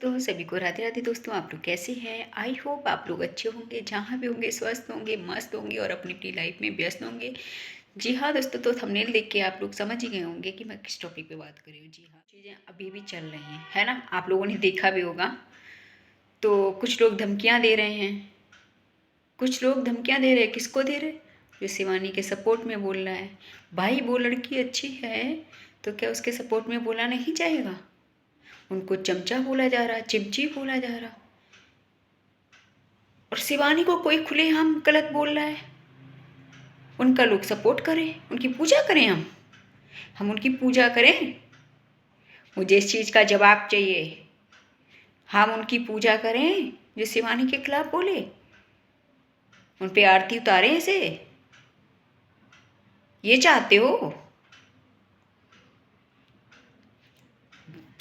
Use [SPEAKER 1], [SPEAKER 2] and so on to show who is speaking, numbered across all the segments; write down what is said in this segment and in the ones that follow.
[SPEAKER 1] तो सभी को राधे राधे दोस्तों। आप लोग कैसे हैं? आई होप आप लोग अच्छे होंगे, जहाँ भी होंगे स्वस्थ होंगे, मस्त होंगे और अपनी अपनी लाइफ में व्यस्त होंगे। जी हाँ दोस्तों, तो थंबनेल देख के आप लोग समझ ही गए होंगे कि मैं किस टॉपिक पे बात कर रही हूँ। जी हाँ, चीज़ें अभी भी चल रही हैं, है ना? आप लोगों ने देखा भी होगा। तो कुछ लोग धमकियाँ दे रहे हैं, कुछ लोग धमकियाँ दे रहे हैं। किसको दे रहे? जो शिवानी के सपोर्ट में बोल रहा है। भाई वो लड़की अच्छी है तो क्या उसके सपोर्ट में बोला नहीं जाएगा? उनको चमचा बोला जा रहा, चिमची बोला जा रहा, और शिवानी को कोई खुलेआम गलत बोल रहा है। उनका लोग सपोर्ट करें, उनकी पूजा करें। हम उनकी पूजा करें? मुझे इस चीज़ का जवाब चाहिए। हम उनकी पूजा करें जो शिवानी के खिलाफ बोले? उन पे आरती उतारें ऐसे? ये चाहते हो?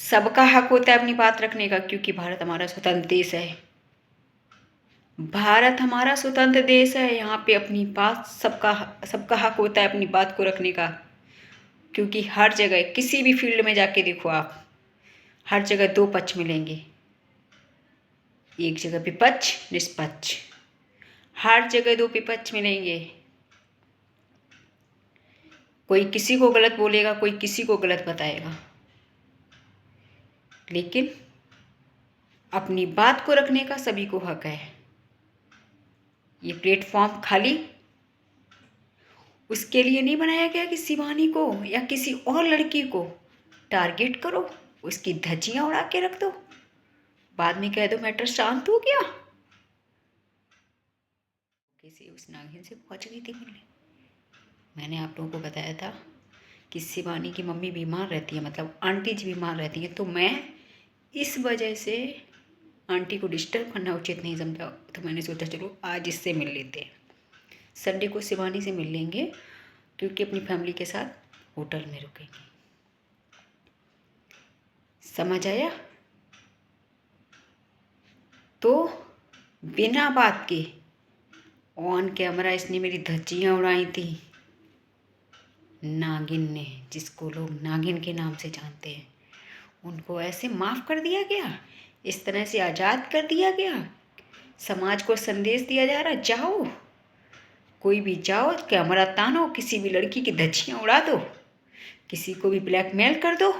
[SPEAKER 1] सबका हक होता है अपनी बात रखने का, क्योंकि भारत हमारा स्वतंत्र देश है। भारत हमारा स्वतंत्र देश है। यहाँ पे अपनी बात सबका सबका हक होता है अपनी बात को रखने का, क्योंकि हर जगह किसी भी फील्ड में जाके देखो आप, हर जगह दो पक्ष मिलेंगे। एक जगह विपक्ष, निष्पक्ष, हर जगह दो विपक्ष मिलेंगे। कोई किसी को गलत बोलेगा, कोई किसी को गलत बताएगा, लेकिन अपनी बात को रखने का सभी को हक है। ये प्लेटफॉर्म खाली उसके लिए नहीं बनाया गया कि शिवानी को या किसी और लड़की को टारगेट करो, उसकी धज्जियां उड़ा के रख दो, बाद में कह दो मैटर शांत हो गया। किसी उस नागिन से पहुंच गई थी मिलने। मैंने आप लोगों को बताया था कि शिवानी की मम्मी बीमार रहती है, मतलब आंटी जी बीमार रहती है, तो मैं इस वजह से आंटी को डिस्टर्ब करना उचित नहीं समझा। तो मैंने सोचा चलो आज इससे मिल लेते हैं, संडे को शिवानी से मिल लेंगे, क्योंकि अपनी फैमिली के साथ होटल में रुकेंगे। समझ आया? तो बिना बात के ऑन कैमरा इसने मेरी धज्जियाँ उड़ाई थी, नागिन ने, जिसको लोग नागिन के नाम से जानते हैं। उनको ऐसे माफ़ कर दिया गया, इस तरह से आज़ाद कर दिया गया। समाज को संदेश दिया जा रहा, जाओ कोई भी जाओ, कैमरा तानो, किसी भी लड़की की धज्जियाँ उड़ा दो, किसी को भी ब्लैकमेल कर दो।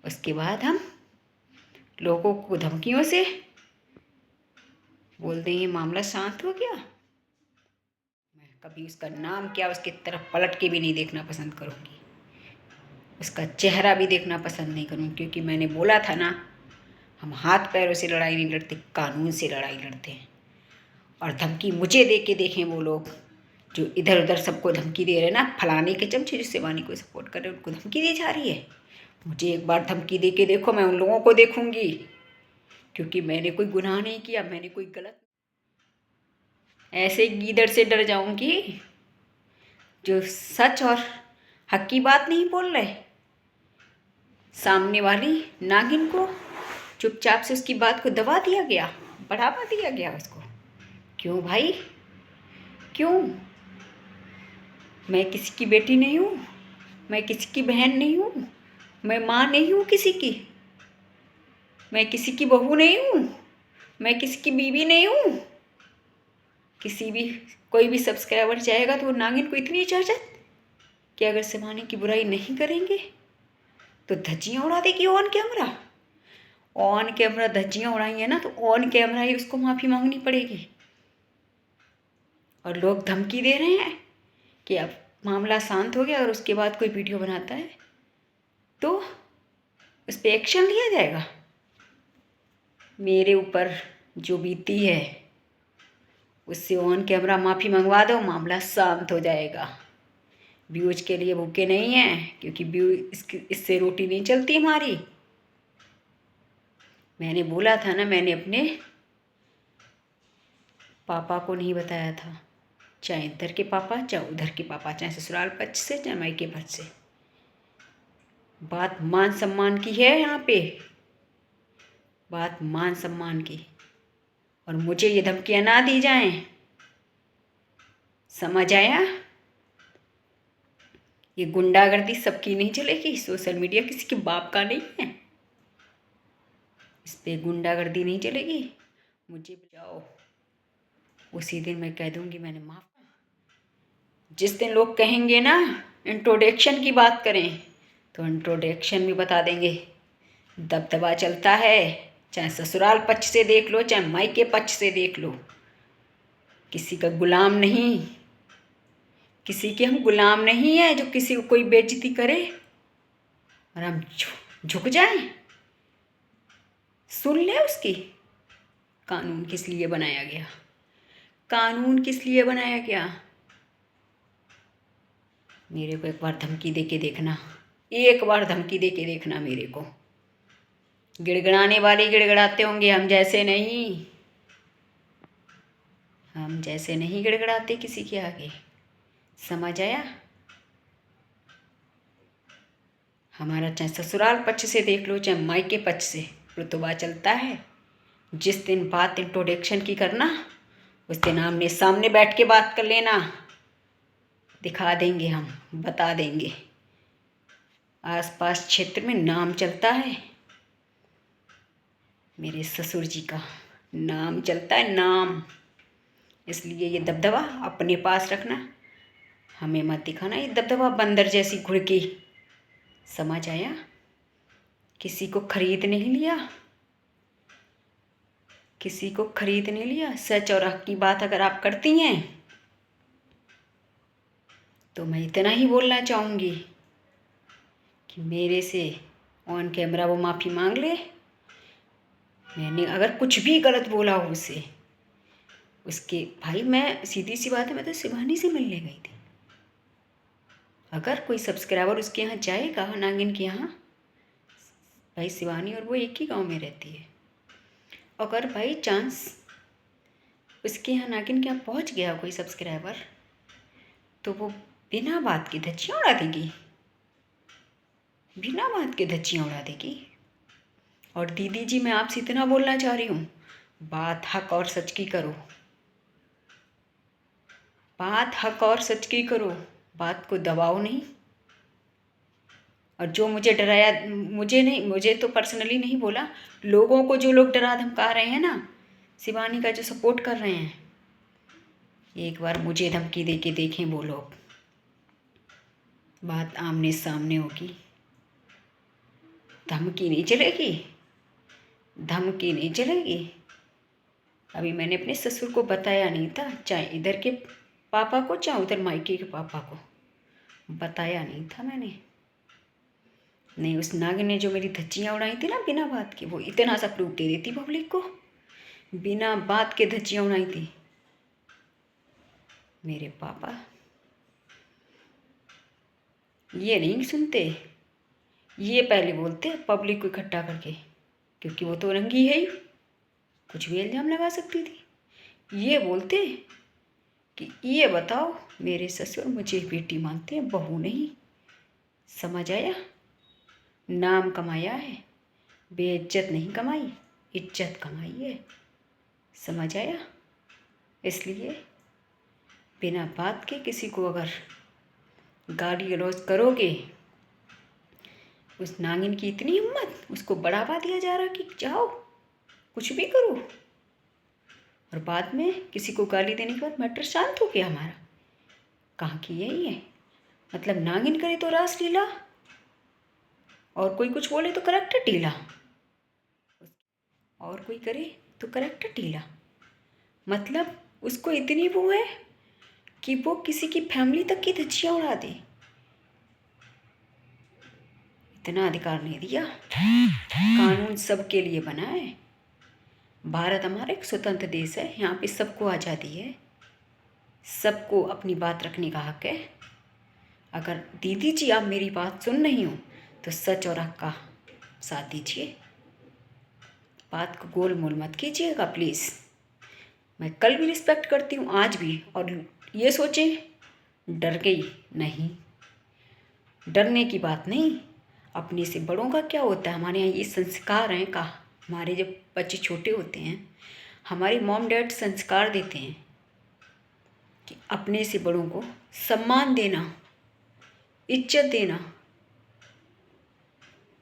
[SPEAKER 1] उसके बाद हम लोगों को धमकियों से बोल देंगे मामला शांत हो गया। मैं कभी उसका नाम क्या उसकी तरफ पलट के भी नहीं देखना पसंद करूँगी, उसका चेहरा भी देखना पसंद नहीं करूँगी, क्योंकि मैंने बोला था ना, हम हाथ पैरों से लड़ाई नहीं लड़ते, कानून से लड़ाई लड़ते हैं। और धमकी मुझे दे के देखें वो लोग जो इधर उधर सबको धमकी दे रहे हैं ना, फलाने के चमचे जो शिवानी को सपोर्ट कर रहे हैं उनको धमकी दी जा रही है। मुझे एक बार धमकी दे के देखो, मैं उन लोगों को देखूंगी, क्योंकि मैंने कोई गुनाह नहीं किया, मैंने कोई गलत। ऐसे गीदड़ से डर जाऊंगी जो सच और हक की बात नहीं बोल रहे। सामने वाली नागिन को चुपचाप से उसकी बात को दबा दिया गया, बढ़ावा दिया गया उसको। क्यों भाई, क्यों? मैं किसी की बेटी नहीं हूँ, मैं किसी की बहन नहीं हूँ, मैं माँ नहीं हूँ किसी की, मैं किसी की बहू नहीं हूँ, मैं किसी की बीवी नहीं हूँ। किसी भी कोई भी सब्सक्राइबर चाहेगा तो वो नागिन को इतनी इजाज़त कि अगर शिवानी की बुराई नहीं करेंगे तो धज्जियाँ उड़ा देगी ऑन कैमरा। ऑन कैमरा धज्जियाँ उड़ाई है ना, तो ऑन कैमरा ही उसको माफ़ी मांगनी पड़ेगी। और लोग धमकी दे रहे हैं कि अब मामला शांत हो गया, और उसके बाद कोई वीडियो बनाता है तो उस पर एक्शन लिया जाएगा। मेरे ऊपर जो बीती है उससे ऑन कैमरा माफ़ी मंगवा दो, मामला शांत हो जाएगा। व्यूज के लिए भूखे नहीं हैं, क्योंकि व्यू इससे रोटी नहीं चलती हमारी। मैंने बोला था ना, मैंने अपने पापा को नहीं बताया था, चाहे इधर के पापा चाहे उधर के पापा, चाहे ससुराल पक्ष से चाहे मायके पक्ष से। बात मान सम्मान की है यहाँ पे, बात मान सम्मान की। और मुझे ये धमकियाँ ना दी जाएं, समझ आया? ये गुंडागर्दी सबकी नहीं चलेगी, सोशल मीडिया किसी के बाप का नहीं है। इस पे गुंडागर्दी नहीं चलेगी। मुझे जाओ, उसी दिन मैं कह दूंगी मैंने माफ। जिस दिन लोग कहेंगे ना इंट्रोडक्शन की बात करें, तो इंट्रोडक्शन भी बता देंगे। दबदबा चलता है, चाहे ससुराल पक्ष से देख लो चाहे मायके पक्ष से देख लो। किसी का गुलाम नहीं, किसी के हम गुलाम नहीं है जो किसी को कोई बेइज्जती करे और हम झुक जाएं। सुन ले उसकी। कानून किस लिए बनाया गया, कानून किस लिए बनाया गया। मेरे को एक बार धमकी दे के देखना, एक बार धमकी दे के देखना मेरे को। गिड़गिड़ाने वाले गिड़गिड़ाते होंगे, हम जैसे नहीं, हम जैसे नहीं गिड़गिड़ाते किसी के आगे। समझ आया। हमारा चाहे ससुराल पक्ष से देख लो चाहे मायके पक्ष से, रुतबा चलता है। जिस दिन बात इंट्रोडक्शन की करना, उस दिन आमने सामने बैठ के बात कर लेना। दिखा देंगे, हम बता देंगे। आसपास क्षेत्र में नाम चलता है, मेरे ससुर जी का नाम चलता है, नाम। इसलिए ये दबदबा अपने पास रखना, हमें मत दिखाना ये दबदबा बंदर जैसी घुड़की। समझ आया। किसी को खरीद नहीं लिया, किसी को खरीद नहीं लिया। सच और हक की बात अगर आप करती हैं तो मैं इतना ही बोलना चाहूँगी कि मेरे से ऑन कैमरा वो माफ़ी मांग ले। मैंने अगर कुछ भी गलत बोला हो उसे, उसके भाई, मैं सीधी सी बात है, मैं तो शिवानी से मिलने गई थी। अगर कोई सब्सक्राइबर उसके यहाँ जाएगा, नागिन के यहाँ, भाई शिवानी और वो एक ही गांव में रहती है, अगर बाई चांस उसके यहाँ नागिन के यहाँ पहुँच गया कोई सब्सक्राइबर, तो वो बिना बात के धज्जियाँ उड़ा देगी, बिना बात के धज्जियाँ उड़ा देगी। और दीदी जी, मैं आपसे इतना बोलना चाह रही हूँ, बात हक और सच की करो, बात हक और सच की करो, बात को दबाओ नहीं। और जो मुझे डराया, मुझे नहीं, मुझे तो पर्सनली नहीं बोला, लोगों को जो लोग डरा धमका रहे हैं ना, शिवानी का जो सपोर्ट कर रहे हैं, एक बार मुझे धमकी दे के देखें वो लोग। बात आमने सामने होगी, धमकी नहीं चलेगी, धमकी नहीं चलेगी। अभी मैंने अपने ससुर को बताया नहीं था, चाहे इधर के पापा को चाहे उधर मायके के पापा को, बताया नहीं था मैंने। नहीं, उस नागिन ने जो मेरी धज्जियाँ उड़ाई थी ना बिना बात के, वो इतना सा प्रूफ दे देती पब्लिक को, बिना बात के धज्जियाँ उड़ाई थी मेरे पापा। ये नहीं सुनते, ये पहले बोलते पब्लिक को इकट्ठा करके, क्योंकि वो तो रंगी है ही, कुछ भी इल्ज़ाम लगा सकती थी। ये बोलते कि ये बताओ मेरे ससुर मुझे बेटी मानते हैं, बहू नहीं। समझ आया। नाम कमाया है, बेइज्जत नहीं कमाई, इज्जत कमाई है। समझ आया। इसलिए बिना बात के किसी को अगर गाली गलौज करोगे, उस नागिन की इतनी हिम्मत, उसको बढ़ावा दिया जा रहा कि जाओ कुछ भी करो, और बाद में किसी को गाली देने के बाद मैटर शांत हो गया हमारा। कहाँ की यही है, मतलब नागिन करे तो रास लीला, और कोई कुछ बोले तो करेक्टर ढीला, और कोई करे तो करेक्टर ढीला। मतलब उसको इतनी वो है कि वो किसी की फैमिली तक की धज्जियाँ उड़ा दे, इतना अधिकार नहीं दिया। कानून सबके लिए बना है। भारत हमारा एक स्वतंत्र देश है, यहाँ पे सबको आज़ादी है, सबको अपनी बात रखने का हक है। अगर दीदी जी आप मेरी बात सुन रही हो तो सच और हक का साथ दीजिए, बात को गोल मोल मत कीजिएगा प्लीज़। मैं कल भी रिस्पेक्ट करती हूँ, आज भी। और ये सोचें डर गई, नहीं, डरने की बात नहीं। अपने से बड़ों का क्या होता है, हमारे यहाँ ये संस्कार हैं का, हमारे जब बच्चे छोटे होते हैं हमारे मॉम डैड संस्कार देते हैं कि अपने से बड़ों को सम्मान देना, इज्जत देना,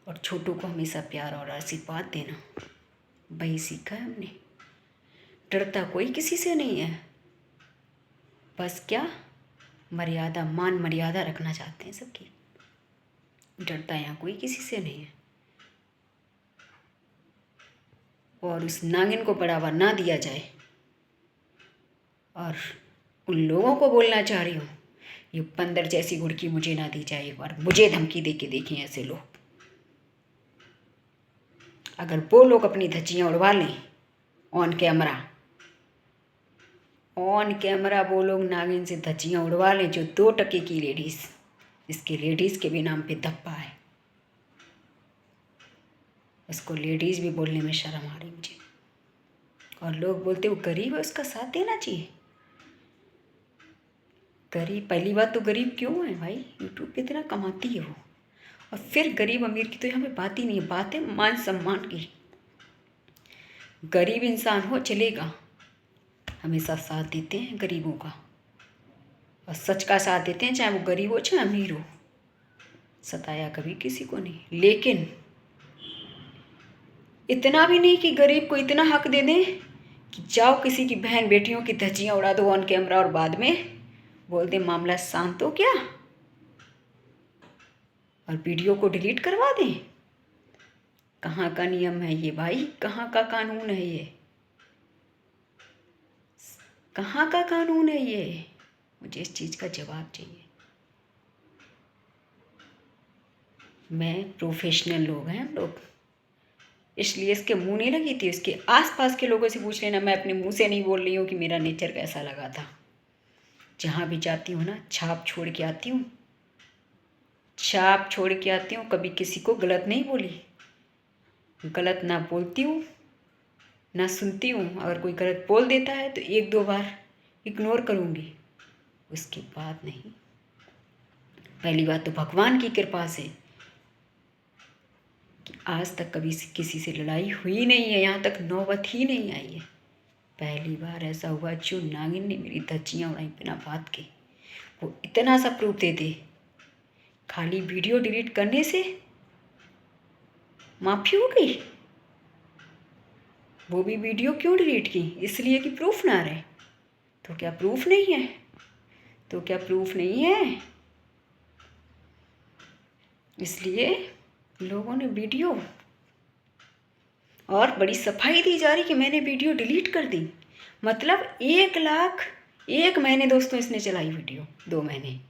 [SPEAKER 1] और छोटों को हमेशा प्यार और आशीर्वाद देना। वही सीखा है हमने। डरता कोई किसी से नहीं है, बस क्या मर्यादा, मान मर्यादा रखना चाहते हैं सबकी। डरता यहाँ कोई किसी से नहीं है। और उस नागिन को बढ़ावा ना दिया जाए। और उन लोगों को बोलना चाह रही हूँ, ये बंदर जैसी घुड़की मुझे ना दी जाए। एक बार मुझे धमकी दे के देखें ऐसे लोग। अगर वो लोग अपनी धज्जियाँ उड़वा लें ऑन कैमरा, वो लोग नागिन से धज्जियाँ उड़वा लें, जो 2 टके की लेडीज़, इसके लेडीज़ के भी नाम पे धब्बा है। उसको लेडीज़ भी बोलने में शर्म आ रही मुझे। और लोग बोलते वो गरीब है, उसका साथ देना चाहिए। गरीब, पहली बात तो गरीब क्यों है भाई, यूट्यूब पे इतना कमाती है वो। और फिर गरीब अमीर की तो यहाँ पे बात ही नहीं है, बात है मान सम्मान की। गरीब इंसान हो चलेगा, हमेशा साथ देते हैं गरीबों का, और सच का साथ देते हैं, चाहे वो गरीब हो चाहे अमीर हो। सताया कभी किसी को नहीं। लेकिन इतना भी नहीं कि गरीब को इतना हक दे दें कि जाओ किसी की बहन बेटियों की धज्जियाँ उड़ा दो ऑन कैमरा और बाद में बोल दे मामला शांत हो क्या, और वीडियो को डिलीट करवा दें। कहाँ का नियम है ये भाई, कहाँ का कानून है ये, कहाँ का कानून है ये। मुझे इस चीज़ का जवाब चाहिए। मैं प्रोफेशनल लोग हैं हम लोग, इसलिए इसके मुंह नहीं लगी थी। उसके आसपास के लोगों से पूछ लेना, मैं अपने मुंह से नहीं बोल रही हूँ कि मेरा नेचर कैसा लगा था। जहाँ भी जाती हूँ ना, छाप छोड़ के आती हूँ, छाप छोड़ के आती हूँ। कभी किसी को गलत नहीं बोली, गलत ना बोलती हूँ ना सुनती हूँ। अगर कोई गलत बोल देता है तो 1-2 बार इग्नोर करूँगी, उसके बाद नहीं। पहली बात तो भगवान की कृपा से कि आज तक कभी किसी से लड़ाई हुई नहीं है, यहाँ तक नौबत ही नहीं आई है। पहली बार ऐसा हुआ जो नागिन ने मेरी धज्जियाँ उड़ाई बिना बात के। वो इतना सा प्रूफ दे दे, खाली वीडियो डिलीट करने से माफ़ी हो गई। वो भी वीडियो क्यों डिलीट की, इसलिए कि प्रूफ ना रहे। तो क्या प्रूफ नहीं है, तो क्या प्रूफ नहीं है, इसलिए लोगों ने वीडियो, और बड़ी सफाई दी जा रही कि मैंने वीडियो डिलीट कर दी। मतलब 1 लाख, 1 महीने दोस्तों इसने चलाई वीडियो, 2 महीने,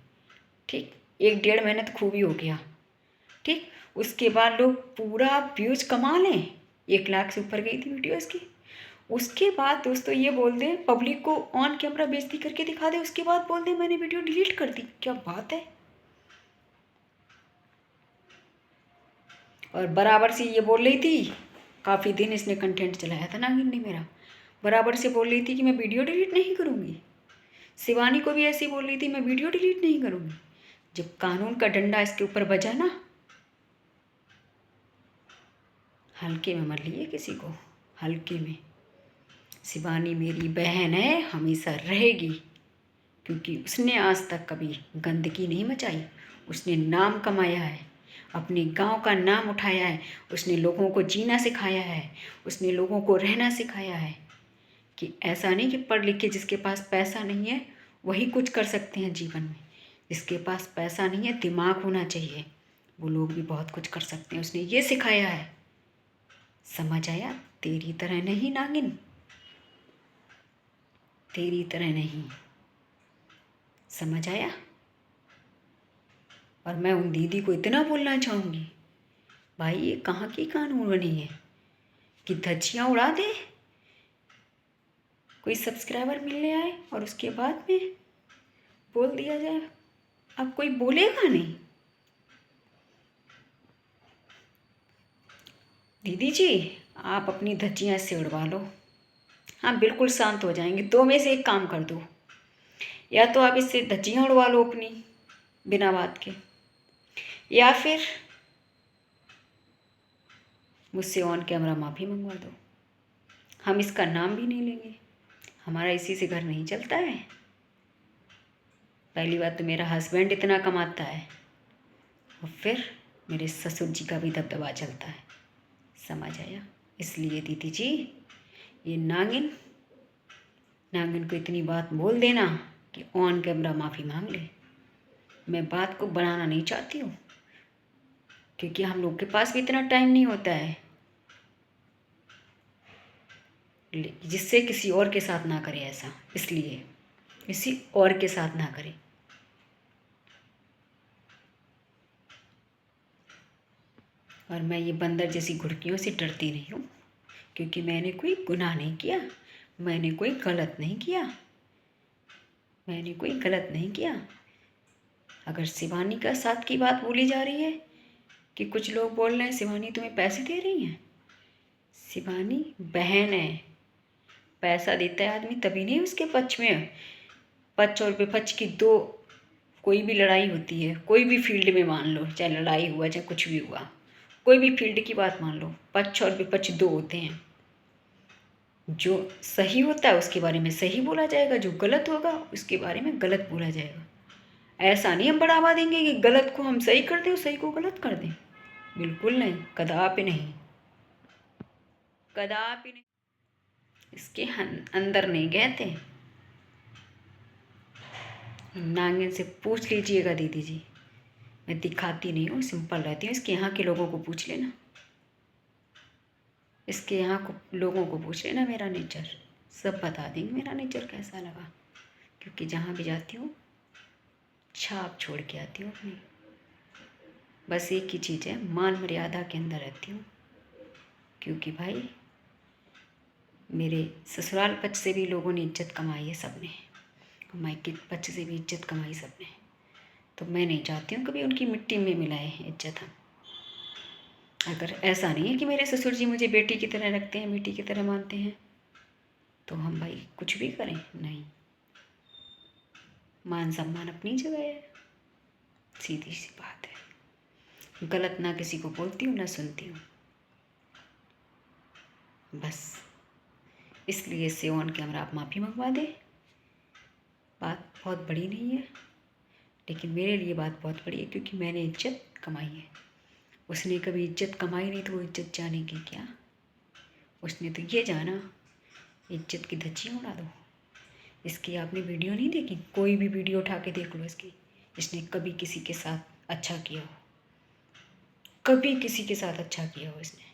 [SPEAKER 1] ठीक, 1-1.5 महीने तो खूब ही हो गया, ठीक। उसके बाद लोग पूरा व्यूज कमा लें, 1 लाख से ऊपर गई थी वीडियो इसकी। उसके बाद दोस्तों ये बोल दें, पब्लिक को ऑन कैमरा बेइज्जती करके दिखा दे, उसके बाद बोल दें मैंने वीडियो डिलीट कर दी। क्या बात है। और बराबर से ये बोल रही थी, काफ़ी दिन इसने कंटेंट चलाया था नागिन ने मेरा, बराबर से बोल रही थी कि मैं वीडियो डिलीट नहीं करूँगी। शिवानी को भी ऐसे ही बोल रही थी मैं वीडियो डिलीट नहीं करूँगी। जब कानून का डंडा इसके ऊपर बजा ना, हल्के में मत लिए किसी को, हल्के में। शिवानी मेरी बहन है, हमेशा रहेगी, क्योंकि उसने आज तक कभी गंदगी नहीं मचाई। उसने नाम कमाया है, अपने गांव का नाम उठाया है, उसने लोगों को जीना सिखाया है, उसने लोगों को रहना सिखाया है। कि ऐसा नहीं कि पढ़ लिख के जिसके पास पैसा नहीं है वही कुछ कर सकते हैं जीवन में। जिसके पास पैसा नहीं है, दिमाग होना चाहिए, वो लोग भी बहुत कुछ कर सकते हैं। उसने ये सिखाया है। समझ आया? तेरी तरह नहीं नागिन, तेरी तरह नहीं। समझ आया? और मैं उन दीदी को इतना बोलना चाहूँगी, भाई ये कहाँ की कानून बनी है कि धज्जियाँ उड़ा दे, कोई सब्सक्राइबर मिलने आए और उसके बाद में बोल दिया जाए। अब कोई बोलेगा नहीं। दीदी जी आप अपनी धज्जियाँ इससे उड़वा लो, हाँ बिल्कुल शांत हो जाएंगे। 2 में से एक काम कर दो, या तो आप इससे धज्जियाँ उड़वा लो अपनी बिना बात के, या फिर मुझसे ऑन कैमरा माफ़ी मंगवा दो। हम इसका नाम भी नहीं लेंगे, हमारा इसी से घर नहीं चलता है। पहली बात तो मेरा हस्बैंड इतना कमाता है, और फिर मेरे ससुर जी का भी दबदबा चलता है। समझ आया? इसलिए दीदी जी, ये नागिन नागिन को इतनी बात बोल देना कि ऑन कैमरा माफ़ी मांग ले। मैं बात को बनाना नहीं चाहती हूँ, क्योंकि हम लोग के पास भी इतना टाइम नहीं होता है, जिससे किसी और के साथ ना करे ऐसा। इसलिए किसी और के साथ ना करे। और मैं ये बंदर जैसी घुड़कियों से डरती नहीं हूँ, क्योंकि मैंने कोई गुनाह नहीं किया, मैंने कोई गलत नहीं किया, मैंने कोई गलत नहीं किया। अगर शिवानी का साथ की बात बोली जा रही है कि कुछ लोग बोल रहे हैं शिवानी तुम्हें पैसे दे रही हैं, शिवानी बहन है, पैसा देता है आदमी तभी नहीं उसके पक्ष में, पक्ष और विपक्ष की दो, कोई भी लड़ाई होती है, कोई भी फील्ड में मान लो, चाहे लड़ाई हुआ चाहे कुछ भी हुआ, कोई भी फील्ड की बात मान लो, पक्ष और विपक्ष दो होते हैं। जो सही होता है उसके बारे में सही बोला जाएगा, जो गलत होगा उसके बारे में गलत बोला जाएगा। ऐसा नहीं हम बढ़ावा देंगे कि गलत को हम सही कर दें और सही को गलत कर दें, बिल्कुल नहीं, कदापि नहीं, कदापि नहीं। इसके अंदर नहीं गए थे। नागिन से पूछ लीजिएगा दीदी जी, मैं दिखाती नहीं हूँ, सिंपल रहती हूँ। इसके यहाँ के लोगों को पूछ लेना, इसके यहाँ को लोगों को पूछ लेना मेरा नेचर, सब बता देंगे मेरा नेचर कैसा लगा। क्योंकि जहाँ भी जाती हूँ छाप छोड़ के आती हूँ अपनी। बस एक ही चीज़ है, मान मर्यादा के अंदर रहती हूँ। क्योंकि भाई मेरे ससुराल पक्ष से भी लोगों ने इज्जत कमाई है, सबने, मायके पक्ष से भी इज्जत कमाई सबने। तो मैं नहीं चाहती हूँ कभी उनकी मिट्टी में मिलाए इज्जत हम। अगर ऐसा नहीं है कि मेरे ससुर जी मुझे बेटी की तरह रखते हैं, बेटी की तरह मानते हैं, तो हम भाई कुछ भी करें, नहीं, मान सम्मान अपनी जगह है, सीधी सी बात है। गलत ना किसी को बोलती हूँ ना सुनती हूँ, बस इसलिए इससे ऑन कैमरा आप माफ़ी मंगवा दें। बात बहुत बड़ी नहीं है, लेकिन मेरे लिए बात बहुत बड़ी है, क्योंकि मैंने इज्जत कमाई है। उसने कभी इज्जत कमाई नहीं तो वो इज्जत जानेगी क्या? उसने तो ये जाना इज्जत की धज्जियाँ उड़ा दो। इसकी आपने वीडियो नहीं देखी? कोई भी वीडियो उठा के देख लो इसकी, इसने कभी किसी के साथ अच्छा किया हो, कभी किसी के साथ अच्छा किया हो इसने।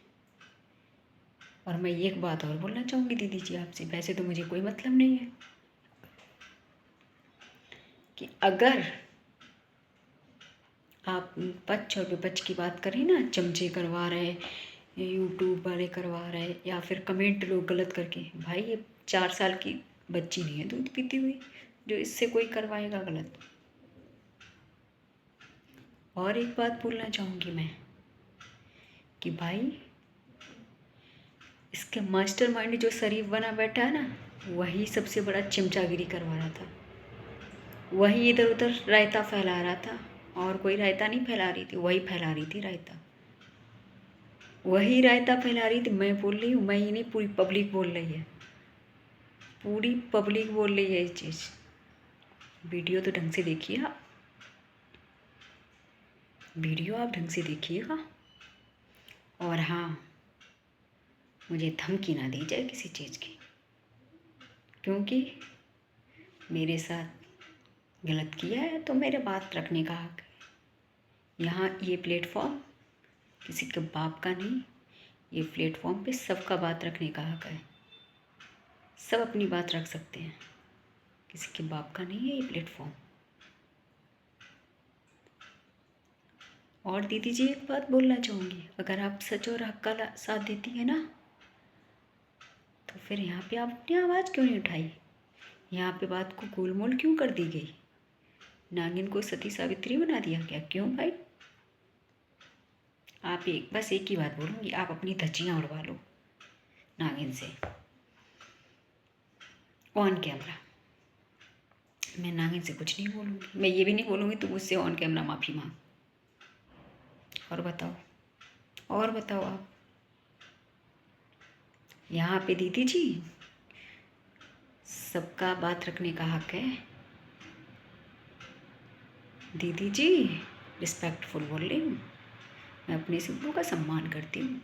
[SPEAKER 1] और मैं एक बात और बोलना चाहूँगी दीदी जी आपसे, वैसे तो मुझे कोई मतलब नहीं है, कि अगर आप पक्ष और विपक्ष की बात करें ना, चमचे करवा रहे, यूट्यूब वाले करवा रहे, या फिर कमेंट लोग गलत करके, भाई ये 4 साल की बच्ची नहीं है दूध पीती हुई जो इससे कोई करवाएगा गलत। और एक बात बोलना चाहूँगी मैं कि भाई इसके मास्टरमाइंड जो शरीफ बना बैठा है ना, वही सबसे बड़ा चिमचागिरी करवा रहा था, वही इधर उधर रायता फैला रहा था। और कोई रायता नहीं फैला रही थी, वही फैला रही थी रायता, वही रायता फैला रही थी। मैं बोल रही हूँ, मैं ही नहीं, पूरी पब्लिक बोल रही है, पूरी पब्लिक बोल रही है ये चीज़। वीडियो तो ढंग से देखिए आप, वीडियो आप ढंग से देखिएगा। और हाँ, मुझे धमकी ना दी जाए किसी चीज़ की, क्योंकि मेरे साथ गलत किया है तो मेरे बात रखने का हक है। यहाँ ये प्लेटफॉर्म किसी के बाप का नहीं, ये प्लेटफॉर्म पे सबका बात रखने का हक है, सब अपनी बात रख सकते हैं, किसी के बाप का नहीं है ये प्लेटफॉर्म। और दीदी जी एक बात बोलना चाहूँगी, अगर आप सच और हक का साथ देती है ना, तो फिर यहाँ पे आप अपनी आवाज़ क्यों नहीं उठाई? यहाँ पे बात को गोलमोल क्यों कर दी गई? नागिन को सती सावित्री बना दिया क्या? क्यों भाई? आप बस एक ही बात बोलूँगी, आप अपनी धज्जियाँ उड़वा लो नागिन से ऑन कैमरा। मैं नागिन से कुछ नहीं बोलूँगी, मैं ये भी नहीं बोलूँगी तो मुझसे ऑन कैमरा माफ़ी मांग। और बताओ, और बताओ आप। यहाँ पे दीदी जी सबका बात रखने का हक है। दीदी जी रिस्पेक्टफुल बोल रही हूँ, मैं अपने सिद्धू का सम्मान करती हूँ।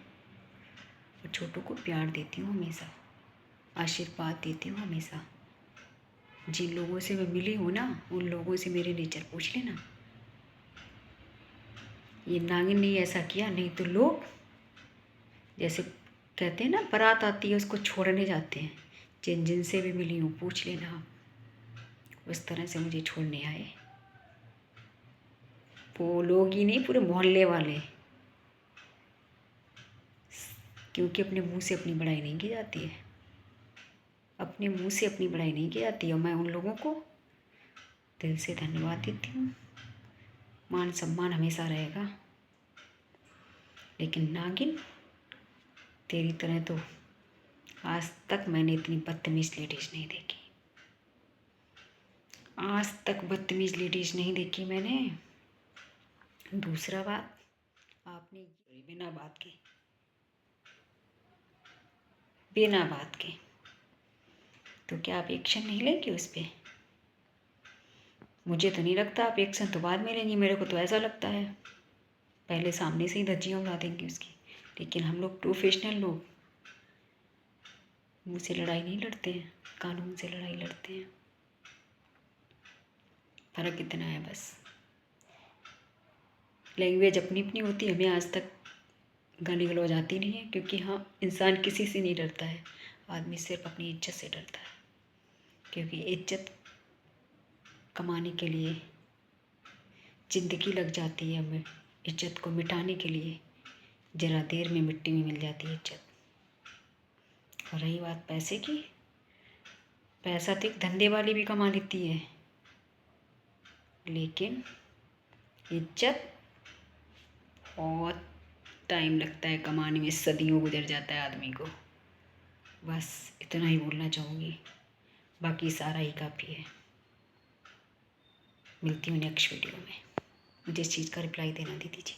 [SPEAKER 1] और छोटों को प्यार देती हूँ हमेशा, आशीर्वाद देती हूँ हमेशा। जिन लोगों से मैं मिली हूँ ना, उन लोगों से मेरे नेचर पूछ लेना। ये नागिन ने ऐसा किया, नहीं तो लोग जैसे कहते हैं ना, बारात आती है उसको छोड़ने जाते हैं। जिन जिन से भी मिली हूँ पूछ लेना आप, उस तरह से मुझे छोड़ने आए। वो लोग ही नहीं, पूरे मोहल्ले वाले, क्योंकि अपने मुंह से अपनी बड़ाई नहीं की जाती है। अपने मुंह से अपनी बड़ाई नहीं की जाती है। मैं उन लोगों को दिल से धन्यवाद देती हूँ। मान सम्मान हमेशा रहेगा। लेकिन नागिन, तेरी तरह तो आज तक मैंने इतनी बदतमीज लेडीज नहीं देखी। आज तक बदतमीज लेडीज नहीं देखी मैंने। दूसरा बात, आपने बिना बात के तो क्या आप एक्शन नहीं लेंगे उस पर? मुझे तो नहीं लगता आप एक्शन तो बाद में लेंगी। मेरे को तो ऐसा लगता है पहले सामने से ही धज्जियाँ उड़ा देंगी उसकी। लेकिन हम लोग प्रोफेशनल लोग मुँह से लड़ाई नहीं लड़ते हैं, कानून से लड़ाई लड़ते हैं। फ़र्क इतना है बस। लैंग्वेज अपनी अपनी होती है। हमें आज तक गाली गलौज आती नहीं है, क्योंकि हाँ, इंसान किसी से नहीं डरता है, आदमी सिर्फ अपनी इज्जत से डरता है। क्योंकि इज्जत कमाने के लिए ज़िंदगी लग जाती है, हमें इज्जत को मिटाने के लिए ज़रा देर में मिट्टी में मिल जाती है इज्जत। और रही बात पैसे की, पैसा तो एक धंधे वाली भी कमा लेती है, लेकिन इज्जत बहुत टाइम लगता है कमाने में, सदियों गुजर जाता है आदमी को। बस इतना ही बोलना चाहूँगी, बाकी सारा ही काफ़ी है। मिलती हूँ नेक्स्ट वीडियो में। मुझे इस चीज़ का रिप्लाई देना दीदी जी।